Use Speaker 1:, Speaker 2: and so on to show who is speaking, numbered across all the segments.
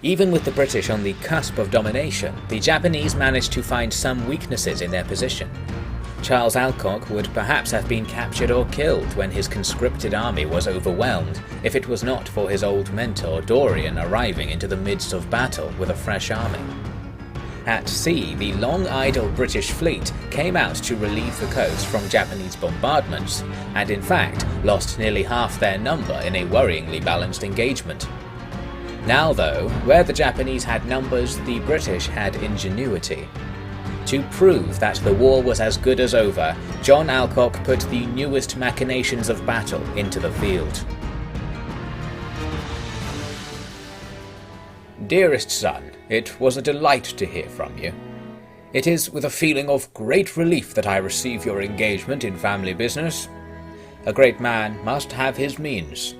Speaker 1: Even with the British on the cusp of domination, the Japanese managed to find some weaknesses in their position. Charles Alcock would perhaps have been captured or killed when his conscripted army was overwhelmed, if it was not for his old mentor Dorian arriving into the midst of battle with a fresh army. At sea, the long-idle British fleet came out to relieve the coast from Japanese bombardments, and in fact lost nearly half their number in a worryingly balanced engagement. Now though, where the Japanese had numbers, the British had ingenuity. To prove that the war was as good as over, John Alcock put the newest machinations of battle into the field. Dearest son, it was a delight to hear from you. It is with a feeling of great relief that I receive your engagement in family business. A great man must have his means.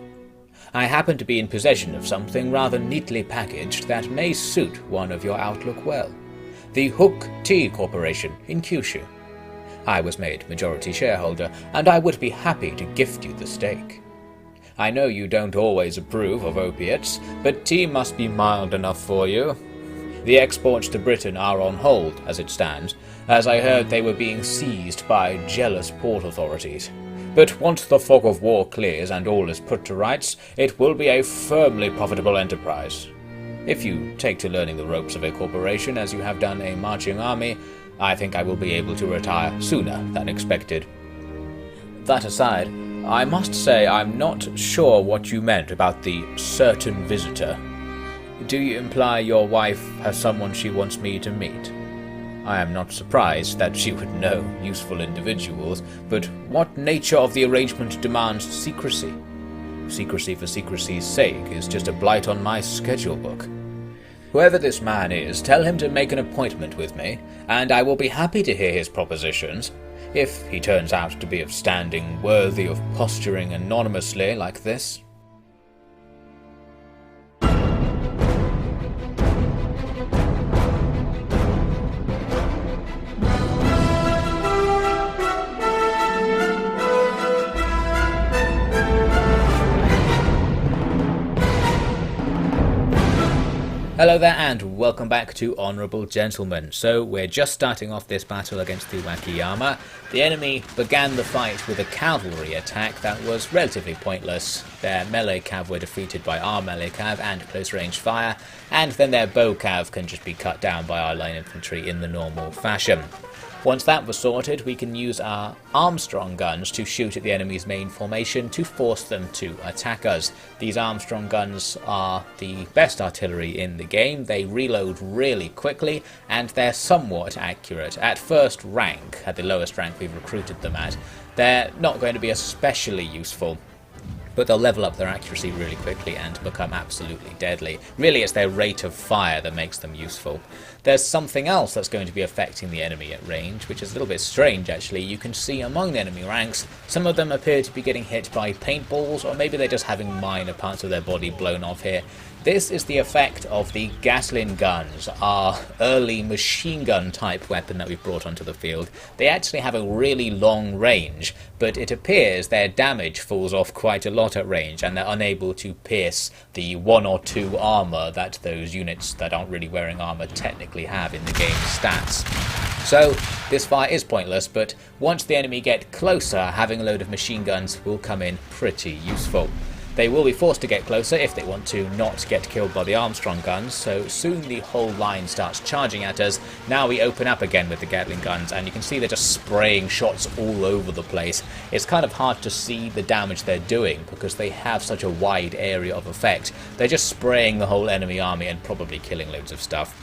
Speaker 1: I happen to be in possession of something rather neatly packaged that may suit one of your outlook well. The Hook Tea Corporation in Kyushu. I was made majority shareholder, and I would be happy to gift you the stake. I know you don't always approve of opiates, but tea must be mild enough for you. The exports to Britain are on hold, as it stands, as I heard they were being seized by jealous port authorities. But once the fog of war clears and all is put to rights, it will be a firmly profitable enterprise. If you take to learning the ropes of a corporation as you have done a marching army, I think I will be able to retire sooner than expected. That aside, I must say I'm not sure what you meant about the certain visitor. Do you imply your wife has someone she wants me to meet? I am not surprised that she would know useful individuals, but what nature of the arrangement demands secrecy? Secrecy for secrecy's sake is just a blight on my schedule book. Whoever this man is, tell him to make an appointment with me, and I will be happy to hear his propositions, if he turns out to be of standing worthy of posturing anonymously like this. Hello there and welcome back to Honourable Gentlemen. So we're just starting off this battle against the Wakayama. The enemy began the fight with a cavalry attack that was relatively pointless. Their melee cav were defeated by our melee cav and close range fire, and then their bow cav can just be cut down by our line infantry in the normal fashion. Once that was sorted, we can use our Armstrong guns to shoot at the enemy's main formation to force them to attack us. These Armstrong guns are the best artillery in the game. They reload really quickly and they're somewhat accurate. At first rank, at the lowest rank we've recruited them at, they're not going to be especially useful, but they'll level up their accuracy really quickly and become absolutely deadly. Really, it's their rate of fire that makes them useful. There's something else that's going to be affecting the enemy at range, which is a little bit strange actually. You can see among the enemy ranks, some of them appear to be getting hit by paintballs, or maybe they're just having minor parts of their body blown off here. This is the effect of the Gatling guns, our early machine gun type weapon that we've brought onto the field. They actually have a really long range, but it appears their damage falls off quite a lot at range and they're unable to pierce the 1 or 2 armor that those units that aren't really wearing armor technically have in the game's stats. So this fire is pointless, but once the enemy get closer, having a load of machine guns will come in pretty useful. They will be forced to get closer if they want to not get killed by the Armstrong guns, so soon the whole line starts charging at us. Now we open up again with the Gatling guns, and you can see they're just spraying shots all over the place. It's kind of hard to see the damage they're doing because they have such a wide area of effect. They're just spraying the whole enemy army and probably killing loads of stuff.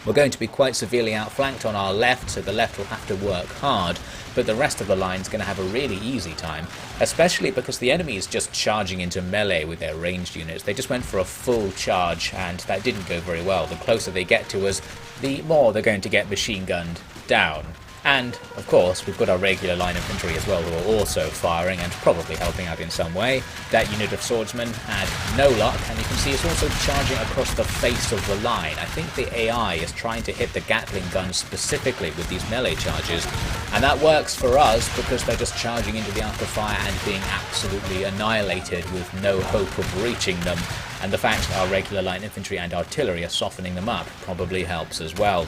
Speaker 1: We're going to be quite severely outflanked on our left, so the left will have to work hard, but the rest of the line is going to have a really easy time, especially because the enemy is just charging into melee with their ranged units. They just went for a full charge, and that didn't go very well. The closer they get to us, the more they're going to get machine gunned down. And, of course, we've got our regular line infantry as well, who are also firing and probably helping out in some way. That unit of swordsmen had no luck, and you can see it's also charging across the face of the line. I think the AI is trying to hit the Gatling guns specifically with these melee charges, and that works for us because they're just charging into the arc of fire and being absolutely annihilated with no hope of reaching them. And the fact our regular line infantry and artillery are softening them up probably helps as well.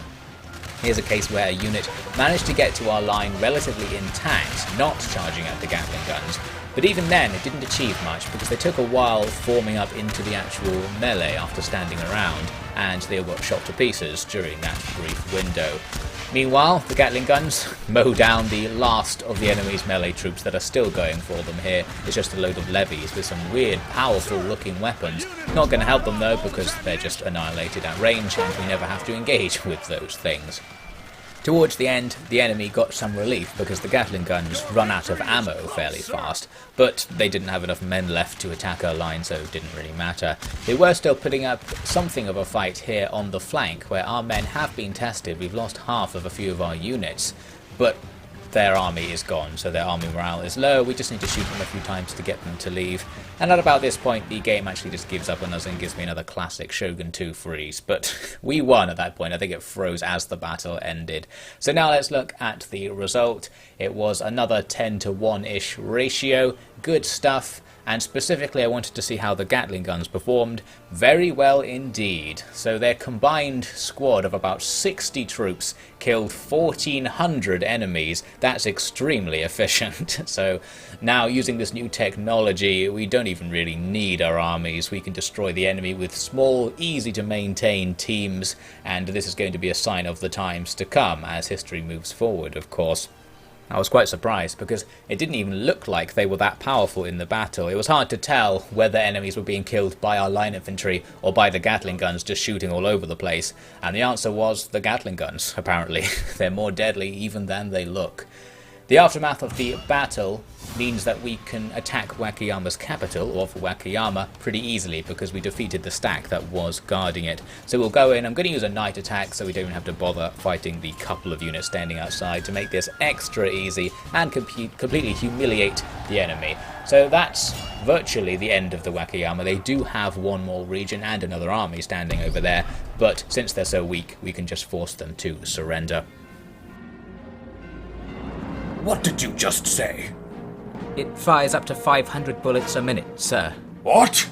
Speaker 1: Here's a case where a unit managed to get to our line relatively intact, not charging at the Gatling guns, but even then it didn't achieve much because they took a while forming up into the actual melee after standing around, and they all got shot to pieces during that brief window. Meanwhile, the Gatling guns mow down the last of the enemy's melee troops that are still going for them here. It's just a load of levies with some weird, powerful looking weapons. Not going to help them though, because they're just annihilated at range and we never have to engage with those things. Towards the end, the enemy got some relief because the Gatling guns run out of ammo fairly fast, but they didn't have enough men left to attack our line, so it didn't really matter. They were still putting up something of a fight here on the flank, where our men have been tested. We've lost half of a few of our units, but their army is gone, so their army morale is low. We just need to shoot them a few times to get them to leave. And at about this point, the game actually just gives up on us and gives me another classic Shogun 2 freeze. But we won at that point. I think it froze as the battle ended. So now let's look at the result. It was another 10-to-1-ish ratio. Good stuff. And specifically I wanted to see how the Gatling guns performed. Very well indeed. So their combined squad of about 60 troops killed 1,400 enemies. That's extremely efficient. So now using this new technology, we don't even really need our armies. We can destroy the enemy with small, easy to maintain teams, and this is going to be a sign of the times to come as history moves forward, of course. I was quite surprised because it didn't even look like they were that powerful in the battle. It was hard to tell whether enemies were being killed by our line infantry or by the Gatling guns just shooting all over the place. And the answer was the Gatling guns, apparently. They're more deadly even than they look. The aftermath of the battle means that we can attack Wakayama's capital, of Wakayama, pretty easily because we defeated the stack that was guarding it. So we'll go in. I'm going to use a night attack so we don't have to bother fighting the couple of units standing outside to make this extra easy and completely humiliate the enemy. So that's virtually the end of the Wakayama. They do have one more region and another army standing over there, but since they're so weak, we can just force them to surrender.
Speaker 2: What did you just say?
Speaker 3: It fires up to 500 bullets a minute, sir.
Speaker 2: What?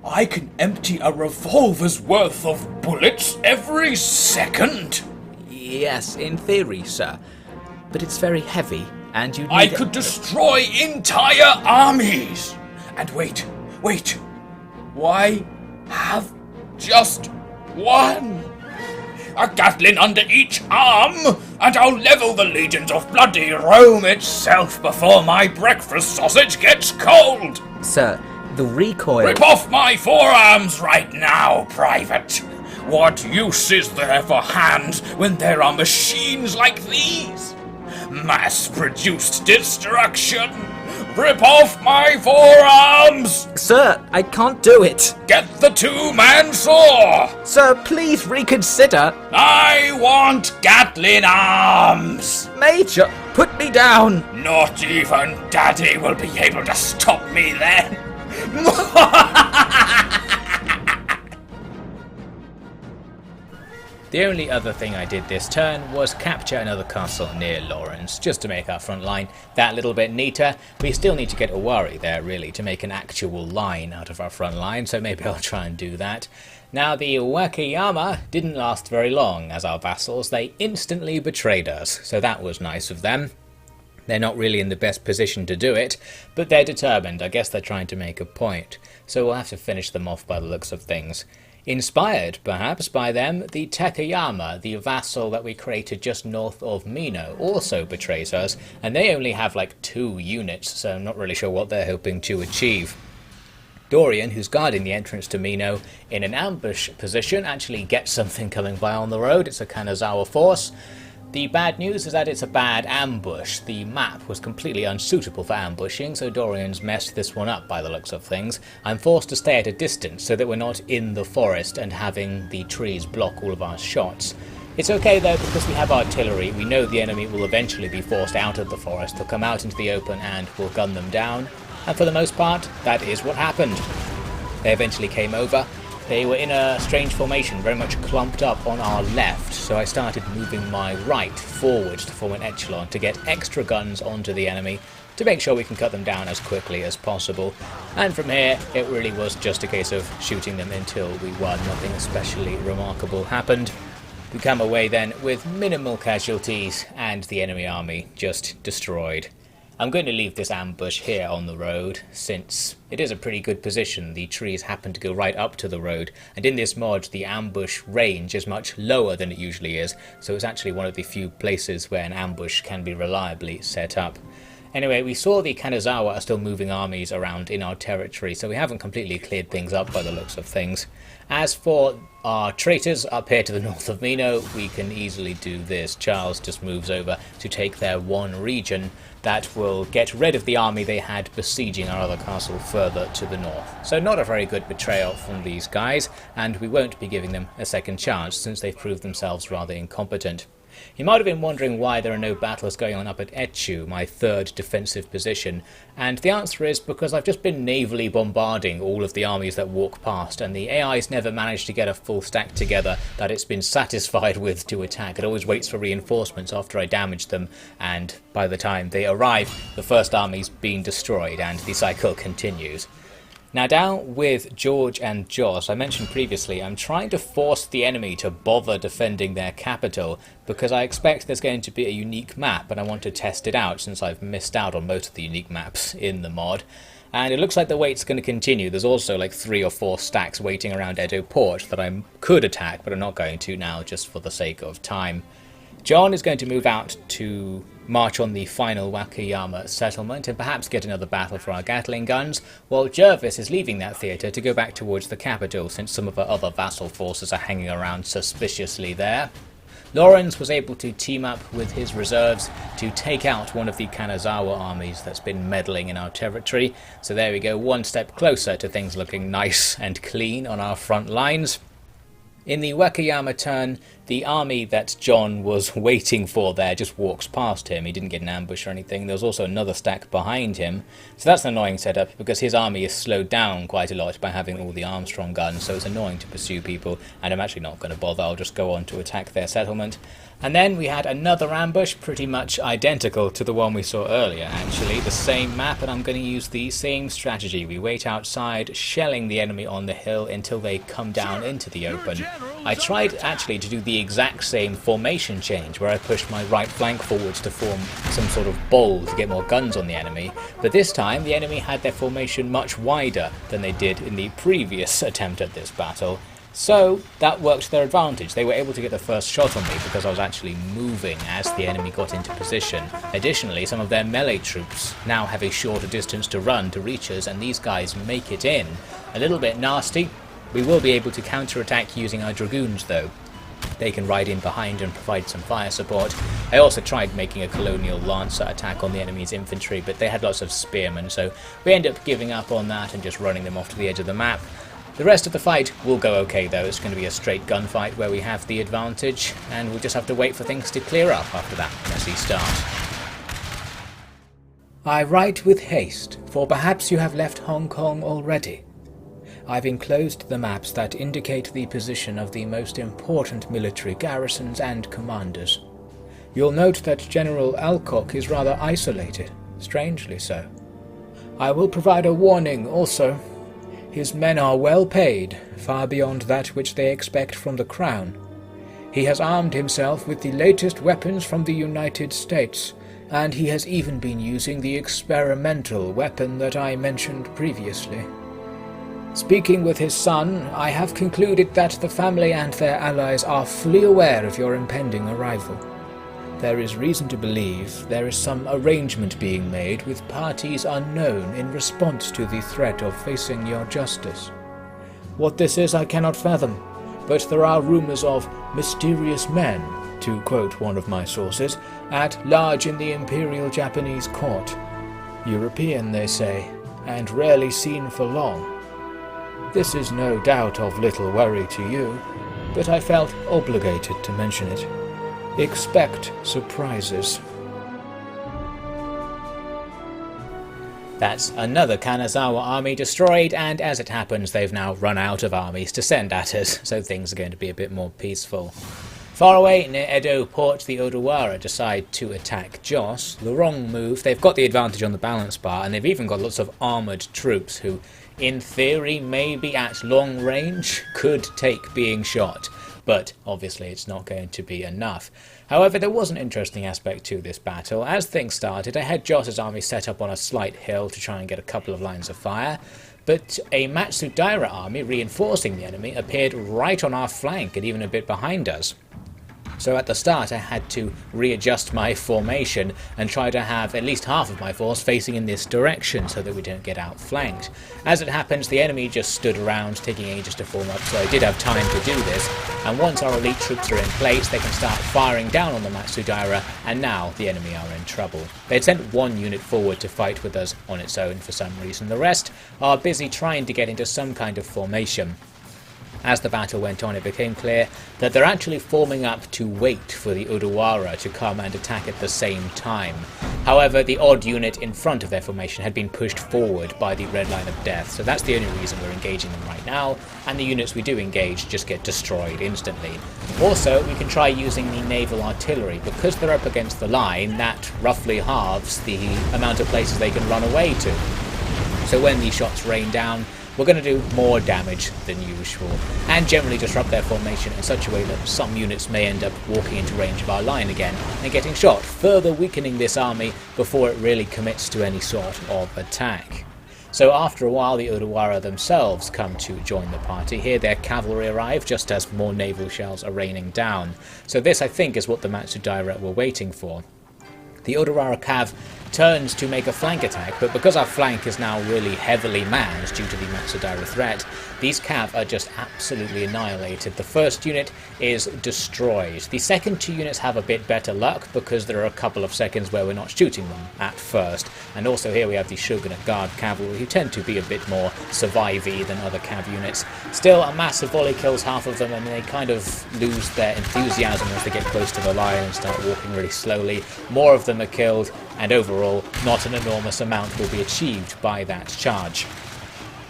Speaker 2: I can empty a revolver's worth of bullets every second?
Speaker 3: Yes, in theory, sir. But it's very heavy, and you need...
Speaker 2: I could destroy entire armies! And wait. Why have just one? A Gatling under each arm, and I'll level the legions of bloody Rome itself before my breakfast sausage gets cold!
Speaker 3: Sir, the recoil...
Speaker 2: Rip off my forearms right now, Private! What use is there for hands when there are machines like these? Mass-produced destruction! Rip off my forearms!
Speaker 3: Sir, I can't do it!
Speaker 2: Get the two-man saw!
Speaker 3: Sir, please reconsider!
Speaker 2: I want Gatling arms!
Speaker 3: Major, put me down!
Speaker 2: Not even Daddy will be able to stop me then!
Speaker 1: The only other thing I did this turn was capture another castle near Lawrence, just to make our front line that little bit neater. We still need to get Owari there, really, to make an actual line out of our front line, so maybe I'll try and do that. Now, the Wakayama didn't last very long as our vassals. They instantly betrayed us, so that was nice of them. They're not really in the best position to do it, but they're determined. I guess they're trying to make a point, so we'll have to finish them off by the looks of things. Inspired, perhaps, by them, the Takayama, the vassal that we created just north of Mino, also betrays us, and they only have like 2 units, so I'm not really sure what they're hoping to achieve. Dorian, who's guarding the entrance to Mino in an ambush position, actually gets something coming by on the road. It's a Kanazawa force. The bad news is that it's a bad ambush. The map was completely unsuitable for ambushing, so Dorian's messed this one up by the looks of things. I'm forced to stay at a distance so that we're not in the forest and having the trees block all of our shots. It's okay though, because we have artillery. We know the enemy will eventually be forced out of the forest. They'll come out into the open and we'll gun them down. And for the most part, that is what happened. They eventually came over. They were in a strange formation, very much clumped up on our left, so I started moving my right forward to form an echelon to get extra guns onto the enemy to make sure we can cut them down as quickly as possible. And from here, it really was just a case of shooting them until we won. Nothing especially remarkable happened. We come away then with minimal casualties and the enemy army just destroyed. I'm going to leave this ambush here on the road, since it is a pretty good position. The trees happen to go right up to the road, and in this mod the ambush range is much lower than it usually is, so it's actually one of the few places where an ambush can be reliably set up. Anyway, we saw the Kanazawa are still moving armies around in our territory, so we haven't completely cleared things up by the looks of things. As for our traitors up here to the north of Mino, we can easily do this. Charles just moves over to take their one region. That will get rid of the army they had besieging our other castle further to the north. So not a very good betrayal from these guys, and we won't be giving them a second chance since they've proved themselves rather incompetent. You might have been wondering why there are no battles going on up at Etchu, my third defensive position, and the answer is because I've just been navally bombarding all of the armies that walk past, and the AI's never managed to get a full stack together that it's been satisfied with to attack. It always waits for reinforcements after I damage them, and by the time they arrive, the first army's been destroyed, and the cycle continues. Now down with George and Joss, I mentioned previously, I'm trying to force the enemy to bother defending their capital because I expect there's going to be a unique map and I want to test it out since I've missed out on most of the unique maps in the mod. And it looks like the wait's going to continue. There's also like 3 or 4 stacks waiting around Edo Port that I could attack, but I'm not going to now just for the sake of time. John is going to move out to march on the final Wakayama settlement and perhaps get another battle for our Gatling guns, while Jervis is leaving that theatre to go back towards the capital since some of our other vassal forces are hanging around suspiciously there. Lawrence was able to team up with his reserves to take out one of the Kanazawa armies that's been meddling in our territory, so there we go, one step closer to things looking nice and clean on our front lines. In the Wakayama turn, the army that John was waiting for there just walks past him. He didn't get an ambush or anything. There was also another stack behind him. So that's an annoying setup because his army is slowed down quite a lot by having all the Armstrong guns, so it's annoying to pursue people, and I'm actually not going to bother. I'll just go on to attack their settlement. And then we had another ambush, pretty much identical to the one we saw earlier actually, the same map, and I'm going to use the same strategy. We wait outside, shelling the enemy on the hill until they come down into the open. I tried actually to do the exact same formation change, where I pushed my right flank forwards to form some sort of bowl to get more guns on the enemy, but this time the enemy had their formation much wider than they did in the previous attempt at this battle. So that worked to their advantage. They were able to get the first shot on me because I was actually moving as the enemy got into position. Additionally, some of their melee troops now have a shorter distance to run to reach us, and these guys make it in. A little bit nasty. We will be able to counterattack using our dragoons though. They can ride in behind and provide some fire support. I also tried making a colonial lancer attack on the enemy's infantry, but they had lots of spearmen, so we end up giving up on that and just running them off to the edge of the map. The rest of the fight will go okay though. It's going to be a straight gunfight where we have the advantage, and we'll just have to wait for things to clear up after that messy start. I write with haste, for perhaps you have left Hong Kong already. I've enclosed the maps that indicate the position of the most important military garrisons and commanders. You'll note that General Alcock is rather isolated, strangely so. I will provide a warning also. His men are well paid, far beyond that which they expect from the Crown. He has armed himself with the latest weapons from the United States, and he has even been using the experimental weapon that I mentioned previously. Speaking with his son, I have concluded that the family and their allies are fully aware of your impending arrival. There is reason to believe there is some arrangement being made with parties unknown in response to the threat of facing your justice. What this is I cannot fathom, but there are rumors of mysterious men, to quote one of my sources, at large in the Imperial Japanese court. European, they say, and rarely seen for long. This is no doubt of little worry to you. but I felt obligated to mention it. Expect surprises. That's another Kanazawa army destroyed, and as it happens they've now run out of armies to send at us, so things are going to be a bit more peaceful. Far away near Edo Port, the Odawara decide to attack Joss. The wrong move. They've got the advantage on the balance bar, and they've even got lots of armoured troops who, in theory, maybe at long range, could take being shot. But obviously it's not going to be enough. However, there was an interesting aspect to this battle. As things started, I had Joss's army set up on a slight hill to try and get a couple of lines of fire, but a Matsudaira army reinforcing the enemy appeared right on our flank and even a bit behind us. So at the start I had to readjust my formation and try to have at least half of my force facing in this direction so that we don't get outflanked. As it happens, the enemy just stood around taking ages to form up, so I did have time to do this, and once our elite troops are in place they can start firing down on the Matsudaira, and now the enemy are in trouble. They'd sent one unit forward to fight with us on its own for some reason. The rest are busy trying to get into some kind of formation. As the battle went on, it became clear that they're actually forming up to wait for the Odawara to come and attack at the same time. However, the odd unit in front of their formation had been pushed forward by the Red Line of Death, so that's the only reason we're engaging them right now, and the units we do engage just get destroyed instantly. Also, we can try using the naval artillery. Because they're up against the line, that roughly halves the amount of places they can run away to. So when these shots rain down, we're going to do more damage than usual, and generally disrupt their formation in such a way that some units may end up walking into range of our line again and getting shot, further weakening this army before it really commits to any sort of attack. So after a while the Odawara themselves come to join the party. Here their cavalry arrive just as more naval shells are raining down. So this I think is what the Matsudaira were waiting for. The Odawara Cav turns to make a flank attack, but because our flank is now really heavily manned due to the Matsudaira threat, these Cav are just absolutely annihilated. The first unit is destroyed. The second two units have a bit better luck because there are a couple of seconds where we're not shooting them at first. And also here we have the Shogun Guard cavalry who tend to be a bit more survivey than other Cav units. Still, a massive volley kills half of them and they kind of lose their enthusiasm as they get close to the line and start walking really slowly. More of them are killed, and overall not an enormous amount will be achieved by that charge.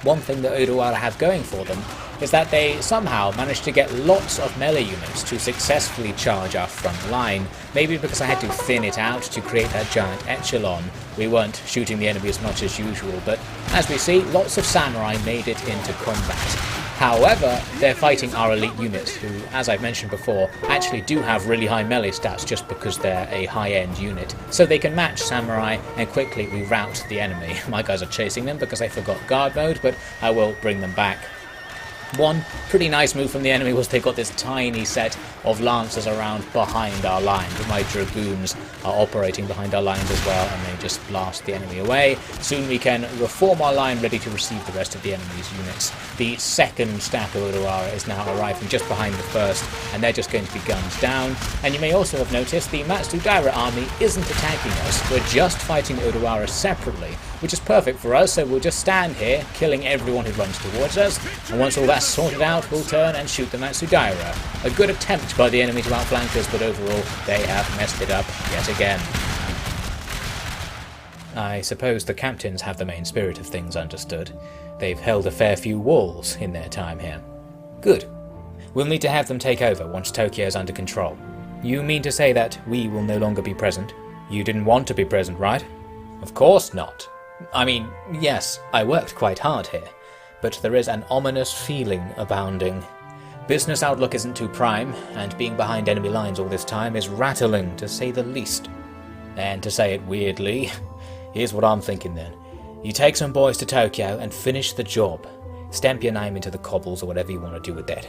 Speaker 1: One thing that Odawara have going for them is that they somehow managed to get lots of melee units to successfully charge our front line. Maybe because I had to thin it out to create that giant echelon, we weren't shooting the enemy as much as usual, but as we see, lots of samurai made it into combat. However, they're fighting our elite units who, as I've mentioned before, actually do have really high melee stats just because they're a high-end unit. So they can match samurai and quickly reroute the enemy. My guys are chasing them because I forgot guard mode, but I will bring them back. One pretty nice move from the enemy was they got this tiny set of lancers around behind our line, but my dragoons are operating behind our lines as well, and they just blast the enemy away. Soon we can reform our line ready to receive the rest of the enemy's units. The second stack of Odawara is now arriving just behind the first, and they're just going to be guns down. And you may also have noticed the Matsudaira army isn't attacking us, we're just fighting Odawara separately, which is perfect for us, so we'll just stand here, killing everyone who runs towards us, and once all that's sorted out, we'll turn and shoot the Matsudaira. A good attempt by the enemy to outflank us, but overall, they have messed it up yet again. I suppose the captains have the main spirit of things understood. They've held a fair few walls in their time here. Good. We'll need to have them take over once Tokyo's under control. You mean to say that we will no longer be present? You didn't want to be present, right? Of course not. I mean, yes, I worked quite hard here, but there is an ominous feeling abounding. Business outlook isn't too prime, and being behind enemy lines all this time is rattling, to say the least. And to say it weirdly, here's what I'm thinking then. You take some boys to Tokyo and finish the job. Stamp your name into the cobbles or whatever you want to do with that.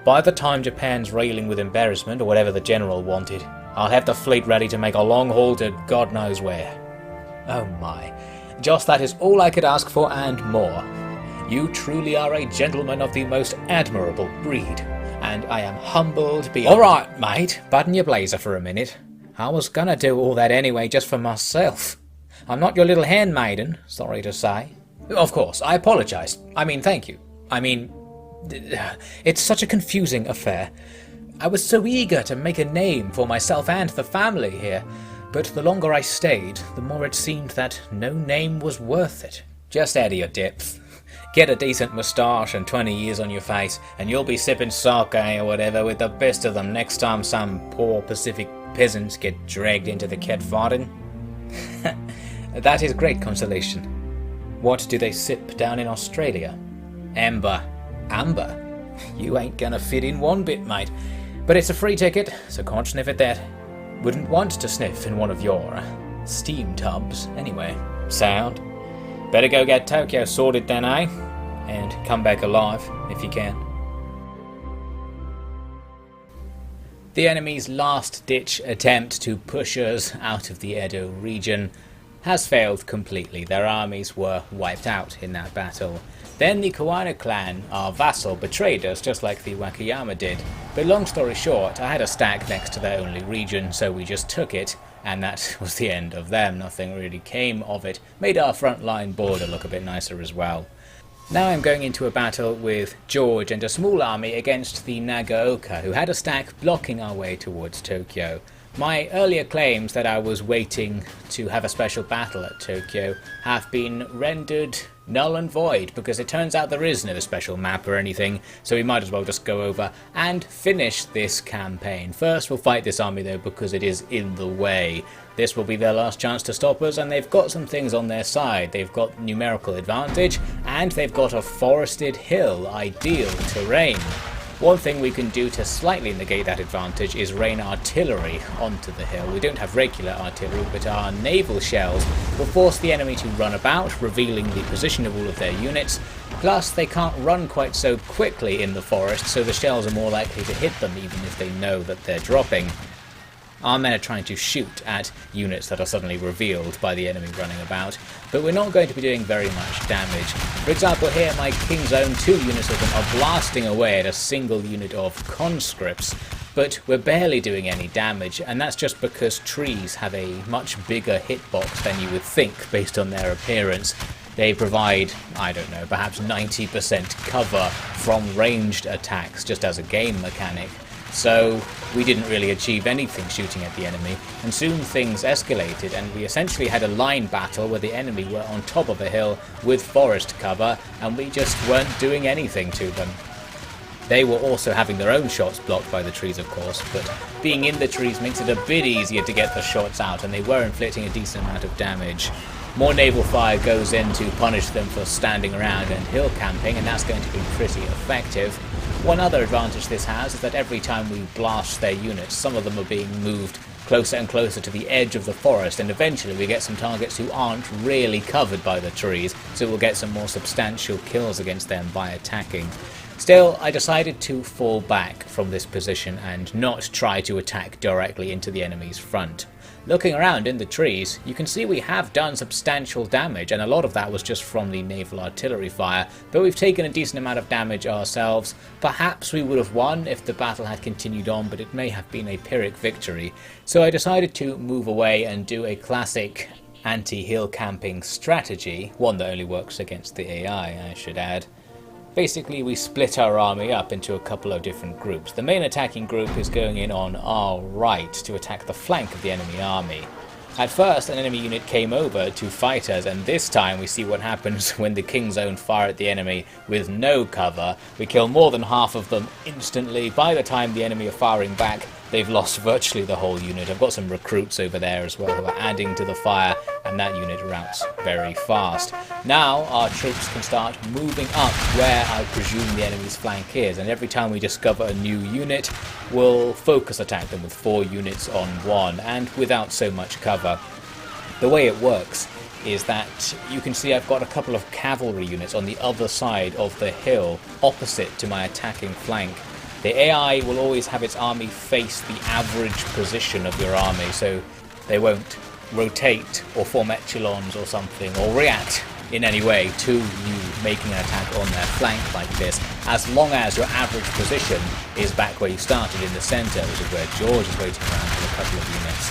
Speaker 1: By the time Japan's railing with embarrassment or whatever the general wanted, I'll have the fleet ready to make a long haul to God knows where. Oh my. Joss, that is all I could ask for and more. You truly are a gentleman of the most admirable breed, and I am humbled beyond... Alright, mate, button your blazer for a minute. I was gonna do all that anyway just for myself. I'm not your little handmaiden, sorry to say. Of course, I apologise. I mean, thank you. I mean, It's such a confusing affair. I was so eager to make a name for myself and the family here, but the longer I stayed, the more it seemed that no name was worth it. Just out of your depth. Get a decent moustache and 20 years on your face, and you'll be sipping sake or whatever with the best of them next time some poor Pacific peasants get dragged into the cat fighting. That is great consolation. What do they sip down in Australia? Amber. Amber? You ain't gonna fit in one bit, mate. But it's a free ticket, so can't sniff at that. Wouldn't want to sniff in one of your steam tubs, anyway. Sound? Better go get Tokyo sorted then, eh? And come back alive, if you can. The enemy's last-ditch attempt to push us out of the Edo region has failed completely. Their armies were wiped out in that battle. Then the Kawano clan, our vassal, betrayed us just like the Wakayama did. But long story short, I had a stack next to their only region, so we just took it, and that was the end of them. Nothing really came of it. Made our frontline border look a bit nicer as well. Now I'm going into a battle with George and a small army against the Nagaoka, who had a stack blocking our way towards Tokyo. My earlier claims that I was waiting to have a special battle at Tokyo have been rendered null and void, because it turns out there is no special map or anything, so we might as well just go over and finish this campaign. First we'll fight this army though, because it is in the way. This will be their last chance to stop us, and they've got some things on their side. They've got numerical advantage, and they've got a forested hill, ideal terrain. One thing we can do to slightly negate that advantage is rain artillery onto the hill. We don't have regular artillery, but our naval shells will force the enemy to run about, revealing the position of all of their units. Plus, they can't run quite so quickly in the forest, so the shells are more likely to hit them even if they know that they're dropping. Our men are trying to shoot at units that are suddenly revealed by the enemy running about, but we're not going to be doing very much damage. For example, here my King's Own 2 units of them are blasting away at a single unit of conscripts, but we're barely doing any damage, and that's just because trees have a much bigger hitbox than you would think based on their appearance. They provide, I don't know, perhaps 90% cover from ranged attacks just as a game mechanic. So we didn't really achieve anything shooting at the enemy, and soon things escalated and we essentially had a line battle where the enemy were on top of a hill with forest cover and we just weren't doing anything to them. They were also having their own shots blocked by the trees, of course, but being in the trees makes it a bit easier to get the shots out, and they were inflicting a decent amount of damage. More naval fire goes in to punish them for standing around and hill camping, and that's going to be pretty effective. One other advantage this has is that every time we blast their units, some of them are being moved closer and closer to the edge of the forest, and eventually we get some targets who aren't really covered by the trees, so we'll get some more substantial kills against them by attacking. Still, I decided to fall back from this position and not try to attack directly into the enemy's front. Looking around in the trees, you can see we have done substantial damage, and a lot of that was just from the naval artillery fire, but we've taken a decent amount of damage ourselves. Perhaps we would have won if the battle had continued on, but it may have been a Pyrrhic victory. So I decided to move away and do a classic anti-hill camping strategy, one that only works against the AI, I should add. Basically, we split our army up into a couple of different groups. The main attacking group is going in on our right to attack the flank of the enemy army. At first, an enemy unit came over to fight us, and this time we see what happens when the King's Own fire at the enemy with no cover. We kill more than half of them instantly. By the time the enemy are firing back, they've lost virtually the whole unit. I've got some recruits over there as well who are adding to the fire, and that unit routes very fast. Now our troops can start moving up where I presume the enemy's flank is, and every time we discover a new unit, we'll focus attack them with 4 units on 1 and without so much cover. The way it works is that you can see I've got a couple of cavalry units on the other side of the hill opposite to my attacking flank. The AI will always have its army face the average position of your army, so they won't rotate or form echelons or something, or react in any way to you making an attack on their flank like this, as long as your average position is back where you started in the centre, which is where George is waiting around with a couple of units.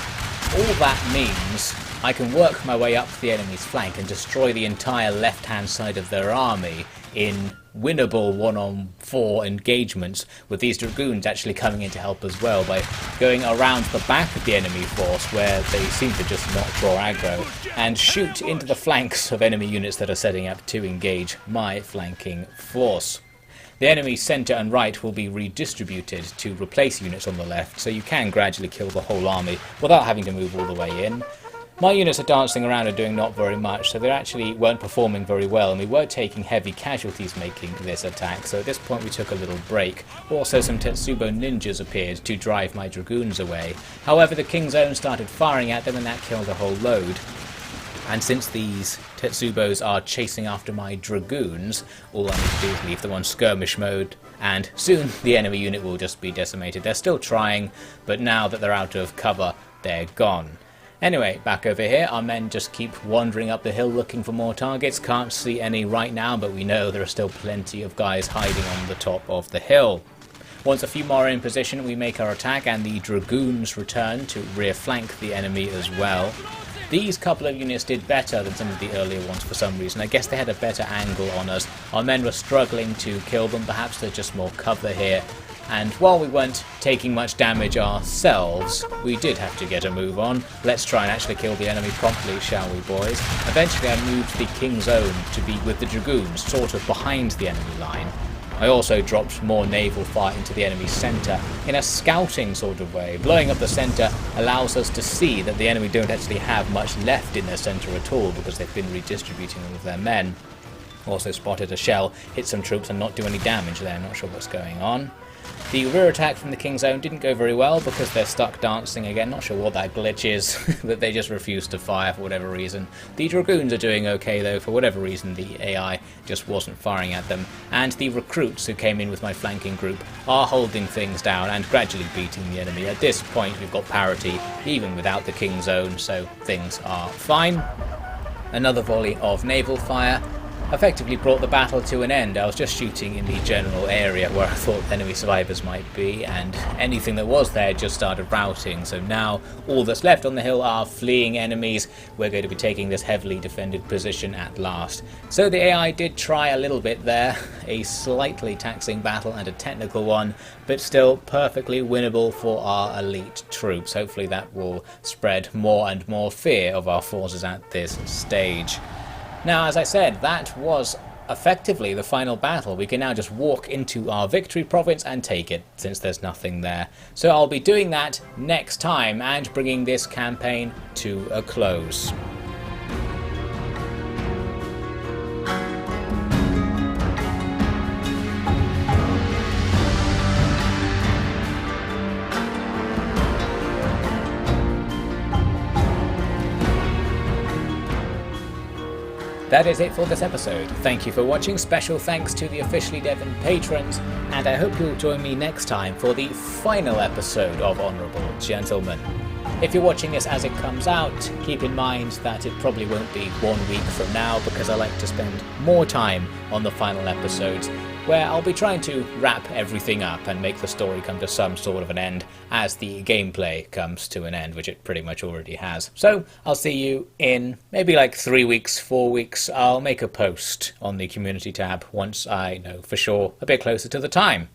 Speaker 1: All that means I can work my way up the enemy's flank and destroy the entire left-hand side of their army in winnable 1-on-4 engagements, with these dragoons actually coming in to help as well by going around the back of the enemy force where they seem to just not draw aggro and shoot into the flanks of enemy units that are setting up to engage my flanking force. The enemy's centre and right will be redistributed to replace units on the left, so you can gradually kill the whole army without having to move all the way in. My units are dancing around and doing not very much, so they actually weren't performing very well, and we were taking heavy casualties making this attack, so at this point we took a little break. Also some Tetsubo ninjas appeared to drive my dragoons away. However, the King's Own started firing at them and that killed a whole load. And since these Tetsubos are chasing after my dragoons, all I need to do is leave them on skirmish mode, and soon the enemy unit will just be decimated. They're still trying, but now that they're out of cover, they're gone. Anyway, back over here, our men just keep wandering up the hill looking for more targets. Can't see any right now, but we know there are still plenty of guys hiding on the top of the hill. Once a few more are in position, we make our attack, and the dragoons return to rear flank the enemy as well. These couple of units did better than some of the earlier ones for some reason. I guess they had a better angle on us. Our men were struggling to kill them, perhaps there's just more cover here. And while we weren't taking much damage ourselves, we did have to get a move on. Let's try and actually kill the enemy promptly, shall we, boys? Eventually I moved the King's Own to be with the dragoons, sort of behind the enemy line. I also dropped more naval fire into the enemy's centre in a scouting sort of way. Blowing up the centre allows us to see that the enemy don't actually have much left in their centre at all because they've been redistributing all of their men. Also spotted a shell, hit some troops and not do any damage there, not sure what's going on. The rear attack from the King's Own didn't go very well because they're stuck dancing again. Not sure what that glitch is, but they just refuse to fire for whatever reason. The dragoons are doing okay though, for whatever reason the AI just wasn't firing at them. And the recruits who came in with my flanking group are holding things down and gradually beating the enemy. At this point we've got parity even without the King's Own, so things are fine. Another volley of naval fire effectively brought the battle to an end. I was just shooting in the general area where I thought enemy survivors might be, and anything that was there just started routing, so now all that's left on the hill are fleeing enemies. We're going to be taking this heavily defended position at last. So the AI did try a little bit there, a slightly taxing battle and a technical one, but still perfectly winnable for our elite troops. Hopefully that will spread more and more fear of our forces at this stage. Now, as I said, that was effectively the final battle. We can now just walk into our victory province and take it, since there's nothing there. So I'll be doing that next time and bringing this campaign to a close. That is it for this episode. Thank you for watching. Special thanks to the OfficiallyDevin patrons, and I hope you'll join me next time for the final episode of Honourable Gentlemen. If you're watching this as it comes out, keep in mind that it probably won't be 1 week from now because I like to spend more time on the final episodes, where I'll be trying to wrap everything up and make the story come to some sort of an end as the gameplay comes to an end, which it pretty much already has. So I'll see you in maybe like 3 weeks, 4 weeks. I'll make a post on the community tab once I know for sure a bit closer to the time.